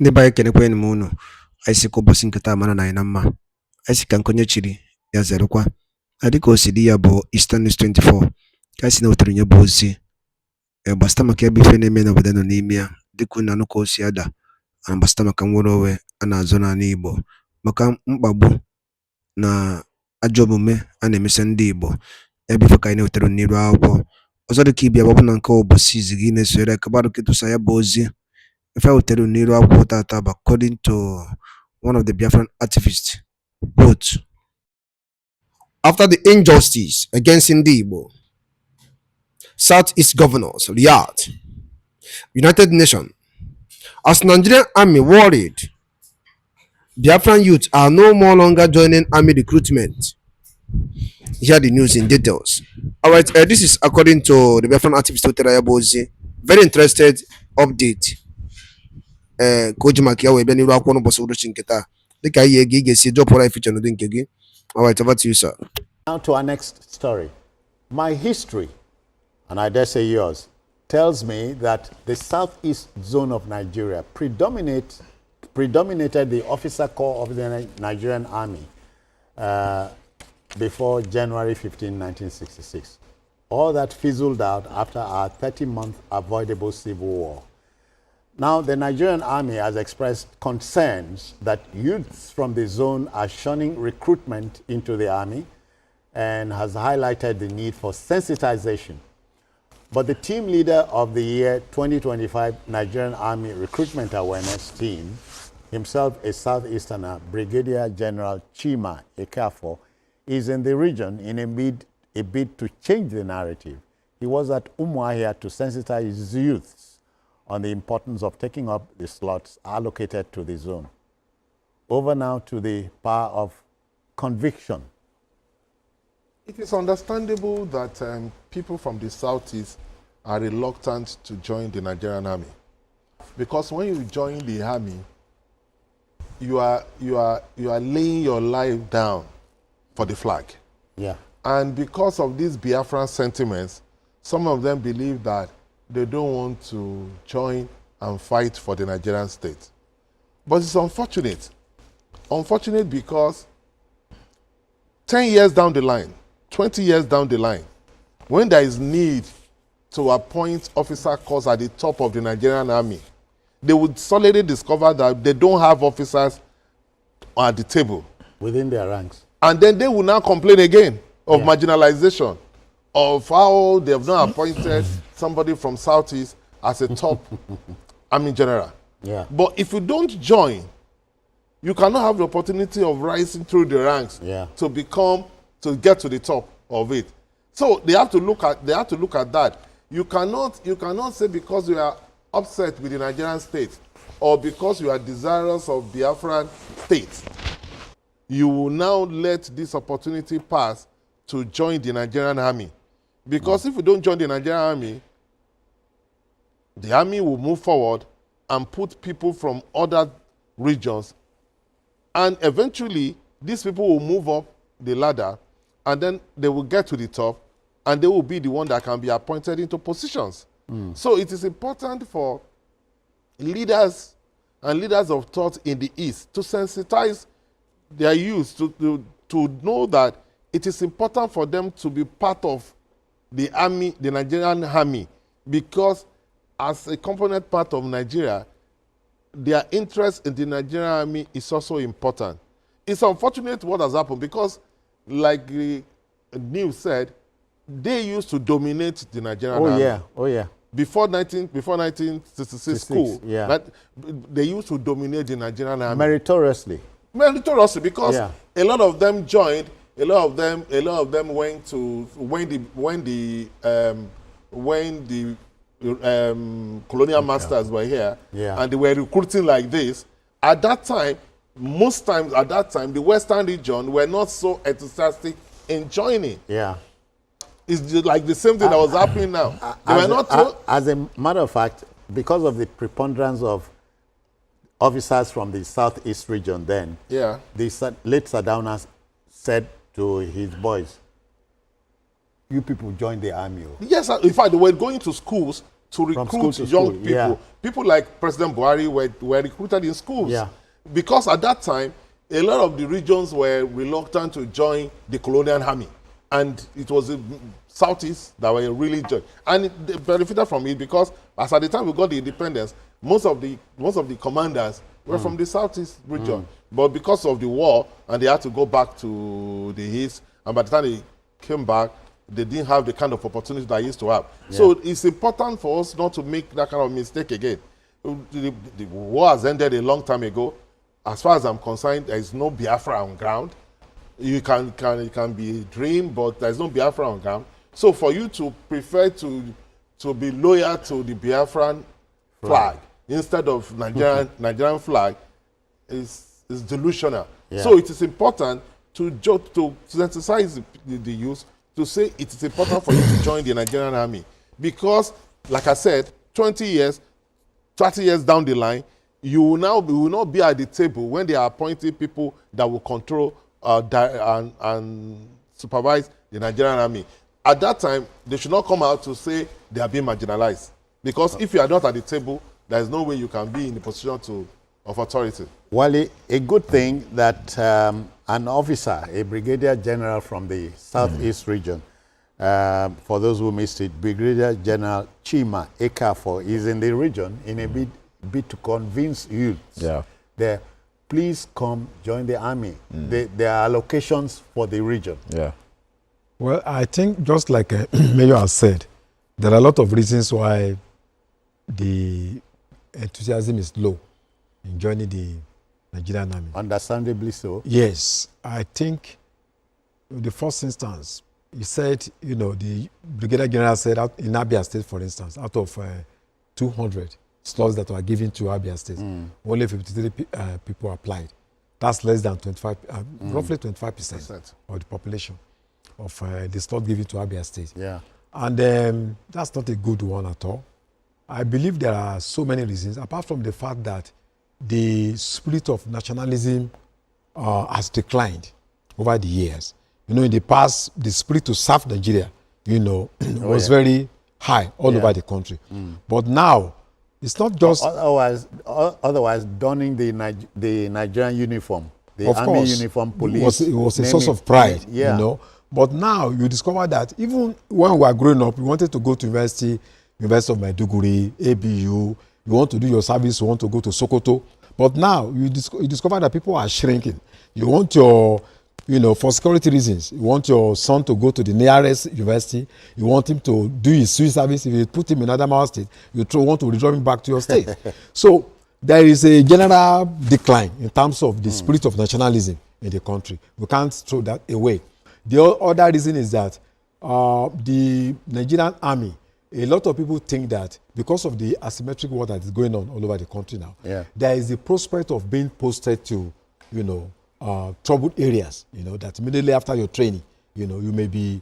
Ndị be anyị kenekwanụ m unu. Anyị sị ka ụbọchị nke taa mara na anyị na mma. Anyị sị ka nke onye chiri ya zerekwa. Dịka o si dị ya bụ Eastern News 24 ka anyị si na-wetara nye bụ ozi gbasịta maka ebe ife na-eme n'obodo nọ n'ime ya, dịka unu anụ ka o si ada, gbasịta maka nnwere onwe a na-azọ n'ala Igbo, maka mkpagbu na ajọ omume a na-emesi ndị Igbo. Ebe ife ka anyị na-wetara n'iru akwụkwọ ọzọ dịka ibia gbapụ na nke ụbọchị izi gị na-esore kabarụ ketụsa ya bụ ozi. If I will tell you Nero according to one of the Biafran activists, quote, after the injustice against Indibo, Southeast governors react, United Nations, as Nigerian army worried, Biafran youth are no more longer joining army recruitment. Hear the news in details. All right, this is according to the Biafran activist, very interested update. Kojima we been rock one possible chinketa. The guy ye see job for feature no dinky. All right, over to you, sir. Now to our next story. My history, and I dare say yours, tells me that the southeast zone of Nigeria predominated the officer corps of the Nigerian army before January 15, 1966. All that fizzled out after our 30-month avoidable civil war. Now, the Nigerian army has expressed concerns that youths from the zone are shunning recruitment into the army and has highlighted the need for sensitization. But the team leader of the year 2025 Nigerian Army Recruitment Awareness Team, himself a Southeasterner, Brigadier General Chima Ekafor, is in the region in a bid to change the narrative. He was at Umuahia to sensitize his youths on the importance of taking up the slots allocated to the zone. Over now to the power of conviction. It is understandable that people from the southeast are reluctant to join the Nigerian army, because when you join the army, you are laying your life down for the flag. Yeah. And because of these Biafran sentiments, some of them believe that they don't want to join and fight for the Nigerian state. But it's unfortunate. Unfortunate because 10 years down the line, 20 years down the line, when there is need to appoint officer corps at the top of the Nigerian army, they would solidly discover that they don't have officers at the table. Within their ranks. And then they will now complain again of marginalization, of how they have not appointed somebody from Southeast as a top army general. Yeah. But if you don't join, you cannot have the opportunity of rising through the ranks to get to the top of it. So they have to look at that. You cannot say because you are upset with the Nigerian state or because you are desirous of Biafran state, you will now let this opportunity pass to join the Nigerian army. Because if you don't join the Nigerian army, the army will move forward and put people from other regions. And eventually, these people will move up the ladder and then they will get to the top and they will be the one that can be appointed into positions. So it is important for leaders and leaders of thought in the East to sensitize their youth to know that it is important for them to be part of the army, the Nigerian army, because as a component part of Nigeria, their interest in the Nigerian army is also important. It's unfortunate what has happened because, like the news said, they used to dominate the Nigerian army. Oh yeah. Before 1966 school, they used to dominate the Nigerian army. Meritoriously, because a lot of them joined. A lot of them went to when the colonial masters were here, and they were recruiting like this. At that time, the Western region were not so enthusiastic in joining. Yeah. It's just like the same thing that was happening now. As a matter of fact, because of the preponderance of officers from the southeast region then, the late Sadaunas said to his boys, you people join the army. Yes, in fact, they were going to schools to recruit young people. Yeah. People like President Buhari were recruited in schools. Yeah. Because at that time, a lot of the regions were reluctant to join the colonial army. And it was the Southeast that were really joined. And they benefited from it because as at the time we got the independence, most of the commanders were from the Southeast region. But because of the war, and they had to go back to the East, and by the time they came back, they didn't have the kind of opportunity that they used to have. Yeah. So it's important for us not to make that kind of mistake again. The war has ended a long time ago. As far as I'm concerned, there is no Biafra on ground. It can be a dream, but there's no Biafra on ground. So for you to prefer to be loyal to the Biafran flag instead of Nigerian flag is delusional. Yeah. So it is important to sensitize the youth to say it is important for you to join the Nigerian army. Because, like I said, 20 years, 30 years down the line, you will not be at the table when they are appointing people that will control and supervise the Nigerian army. At that time, they should not come out to say they are being marginalized. Because if you are not at the table, there is no way you can be in the position of authority. Well, a good thing that an officer, a brigadier general from the Southeast region, for those who missed it, Brigadier General Chima Ekafor is in the region in a bid to convince youth that please come join the army. There are allocations for the region. Yeah. Well, I think just like Mayor has said, there are a lot of reasons why the enthusiasm is low in joining the Nigerian army. Understandably so. Yes. I think in the first instance, he said, the Brigadier General said out in Abia State, for instance, out of 200 slots that were given to Abia State, only 53 people applied. That's less than 25, roughly 25% of the population of the slot given to Abia State. Yeah. And that's not a good one at all. I believe there are so many reasons, apart from the fact that the spirit of nationalism has declined over the years. In the past, the spirit to serve Nigeria, was very high all over the country. But now, it's not just... Otherwise donning the Nigerian uniform, the of army course, uniform, police. It was a source of pride, But now, you discover that even when we were growing up, we wanted to go to University of Maiduguri, ABU, you want to do your service, you want to go to Sokoto. But now, you discover that people are shrinking. You want your... for security reasons, you want your son to go to the nearest university, you want him to do his civil service. If you put him in Adamawa State, you want to withdraw him back to your state. So there is a general decline in terms of the spirit of nationalism in the country. We can't throw that away. The other reason is that the Nigerian army, a lot of people think that because of the asymmetric war that is going on all over the country now, there is a prospect of being posted to, troubled areas, that immediately after your training, you may be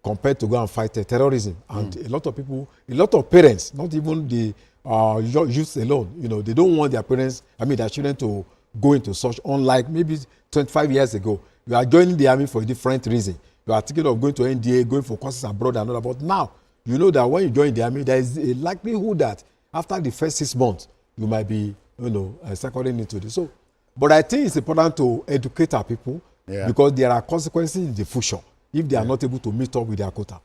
compelled to go and fight terrorism. And a lot of people, a lot of parents, not even the youth alone, they don't want their children to go into such, unlike maybe 25 years ago. You are joining the army for a different reason. You are thinking of going to NDA, going for courses abroad and all that. But now, you know that when you join the army, there is a likelihood that after the first 6 months, you might be, seconding into this. So, but I think it's important to educate our people because there are consequences in the future if they are not able to meet up with their quota.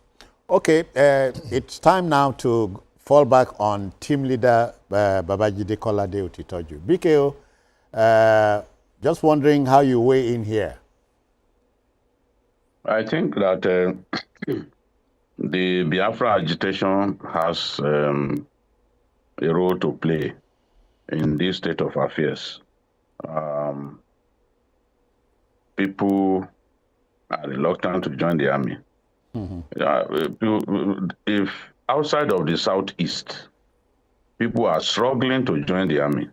Okay, it's time now to fall back on team leader Babajide Kolade Otitoju. BKO, just wondering how you weigh in here. I think that the Biafra agitation has a role to play in this state of affairs. People are reluctant to join the army. If outside of the Southeast, people are struggling to join the army.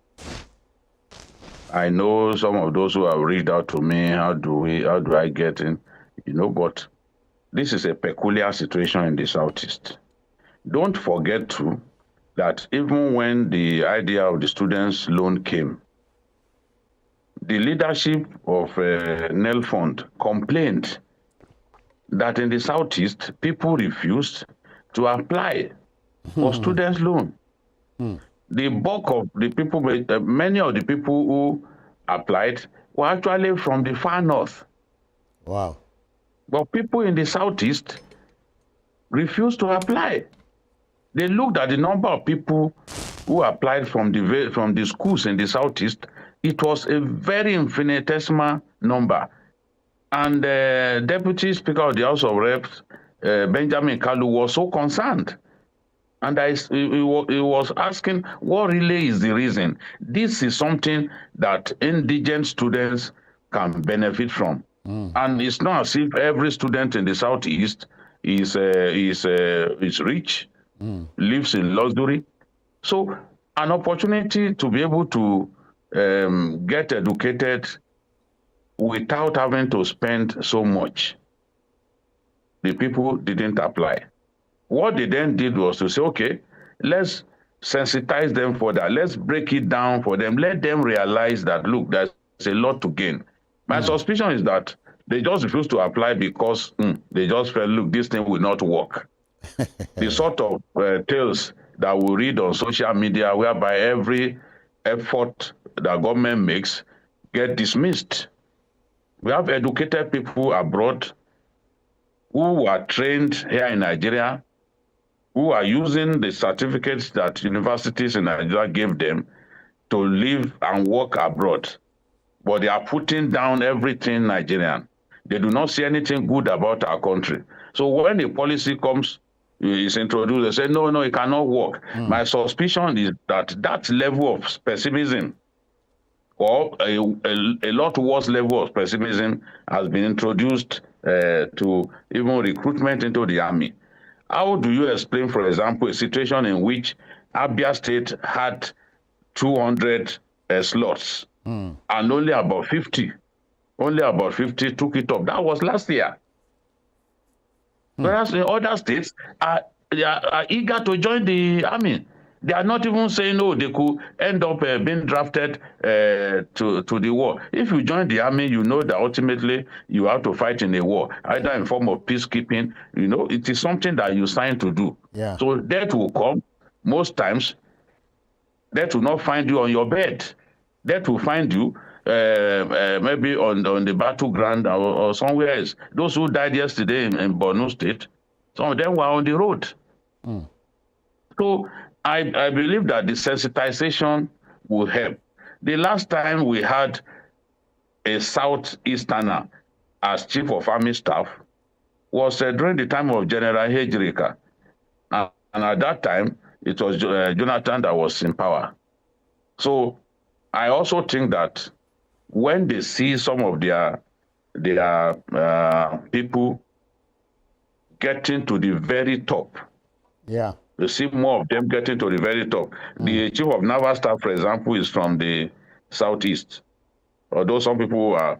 I know some of those who have reached out to me, how do I get in? But this is a peculiar situation in the Southeast. Don't forget too that even when the idea of the students' loan came, the leadership of NEL Fund complained that in the Southeast, people refused to apply for students' loan. The bulk of the people, many of the people who applied were actually from the far north. Wow. But people in the southeast refused to apply. They looked at the number of people who applied from the schools in the southeast. It was a very infinitesimal number. And the Deputy Speaker of the House of Reps, Benjamin Kalu, was so concerned. And he was asking, what really is the reason? This is something that indigent students can benefit from. And it's not as if every student in the Southeast is rich, lives in luxury. So an opportunity to be able to get educated without having to spend so much. The people didn't apply. What they then did was to say, okay, let's sensitize them for that. Let's break it down for them. Let them realize that, look, there's a lot to gain. My suspicion is that they just refused to apply because they just felt, look, this thing will not work. The sort of tales that we read on social media whereby every effort that government makes get dismissed. We have educated people abroad who are trained here in Nigeria, who are using the certificates that universities in Nigeria gave them to live and work abroad. But they are putting down everything Nigerian. They do not see anything good about our country. So when a policy comes, is introduced, they say, no, it cannot work. My suspicion is that that level of pessimism, or a lot worse level of pessimism, has been introduced to even recruitment into the army. How do you explain, for example, a situation in which Abia State had 200 slots and only about 50 took it up? That was last year. Whereas in other states they are eager to join the army. They are not even saying, oh, they could end up being drafted to the war. If you join the army, you know that ultimately you have to fight in a war, either in form of peacekeeping. You know, it is something that you sign to do. Yeah. So death will come. Most times, death will not find you on your bed. Death will find you maybe on the battleground or somewhere else. Those who died yesterday in Borno State, some of them were on the road. So I believe that the sensitization will help. The last time we had a Southeasterner as Chief of Army Staff was during the time of General Hejrika. And at that time, it was Jonathan that was in power. So I also think that when they see some of their people getting to the very top, yeah, you see more of them getting to the very top. The Chief of Naval Staff, for example, is from the Southeast. Although some people are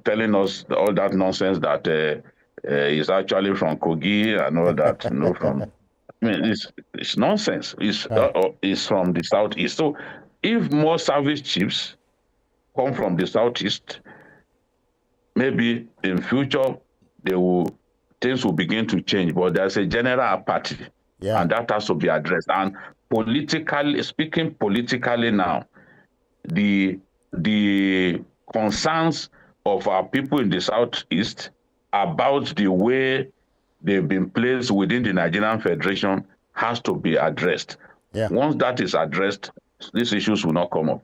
telling us all that nonsense that is actually from Kogi and all that, from. I mean, it's nonsense. It's from the Southeast. So if more service chiefs come from the Southeast, maybe in future things will begin to change. But there's a general apathy. Yeah. And that has to be addressed. And speaking politically now, the concerns of our people in the Southeast about the way they've been placed within the Nigerian Federation has to be addressed. Yeah. Once that is addressed, these issues will not come up.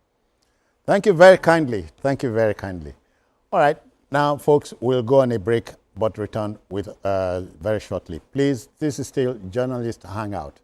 Thank you very kindly. Thank you very kindly. All right. Now, folks, we'll go on a break, but return with very shortly. Please, this is still Journalist Hangout.